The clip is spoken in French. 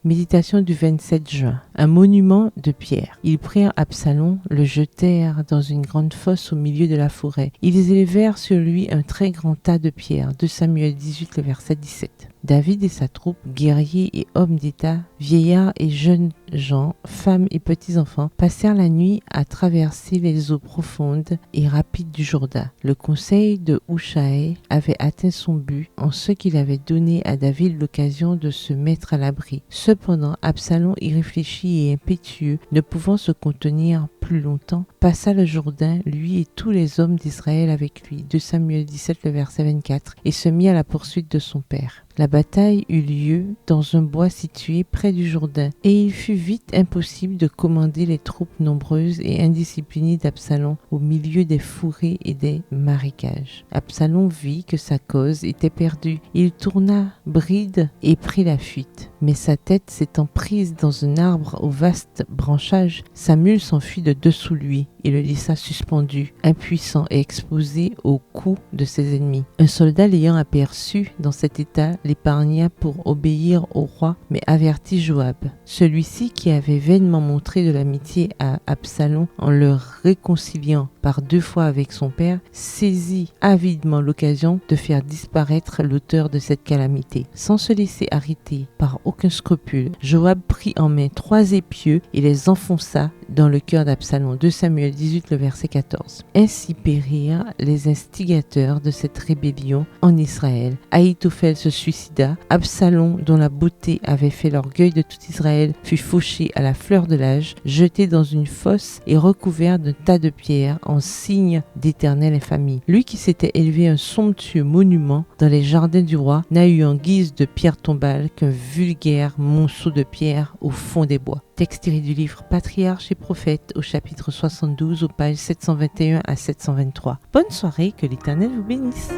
Méditation du 27 juin. Un monument de pierre. Ils prirent Absalom, le jetèrent dans une grande fosse au milieu de la forêt. Ils élevèrent sur lui un très grand tas de pierres. 2 Samuel 18, le verset 17. David et sa troupe, guerriers et hommes d'État, vieillards et jeunes gens, femmes et petits-enfants, passèrent la nuit à traverser les eaux profondes et rapides du Jourdain. Le conseil de Hushaï avait atteint son but en ce qu'il avait donné à David l'occasion de se mettre à l'abri. Cependant, Absalom, irréfléchi et impétueux, ne pouvant se contenir plus longtemps, passa le Jourdain, lui et tous les hommes d'Israël avec lui. 2 Samuel 17, le verset 24, et se mit à la poursuite de son père. La bataille eut lieu dans un bois situé près du Jourdain, et il fut vite impossible de commander les troupes nombreuses et indisciplinées d'Absalom au milieu des fourrés et des marécages. Absalom vit que sa cause était perdue. Il tourna bride et prit la fuite. Mais sa tête s'étant prise dans un arbre aux vastes branchages, sa mule s'enfuit de dessous lui et le laissa suspendu, impuissant et exposé aux coups de ses ennemis. Un soldat l'ayant aperçu dans cet état l'épargna pour obéir au roi, mais avertit Joab. Celui-ci, qui avait vainement montré de l'amitié à Absalom en le réconciliant par 2 fois avec son père, saisit avidement l'occasion de faire disparaître l'auteur de cette calamité. Sans se laisser arrêter par aucun scrupule, Joab prit en main 3 épieux et les enfonça dans le cœur d'Absalom. 2 Samuel 18, le verset 14. Ainsi périrent les instigateurs de cette rébellion en Israël. Ahitophel se suicida. Absalom, dont la beauté avait fait l'orgueil de tout Israël, fut fauché à la fleur de l'âge, jeté dans une fosse et recouvert d'un tas de pierres en signe d'éternelle infamie. Lui qui s'était élevé un somptueux monument dans les jardins du roi n'a eu en guise de pierre tombale qu'un vulgaire monceau de pierre au fond des bois. Texte tiré du livre Patriarches et Prophètes au chapitre 72 aux pages 721 à 723. Bonne soirée, que l'Éternel vous bénisse.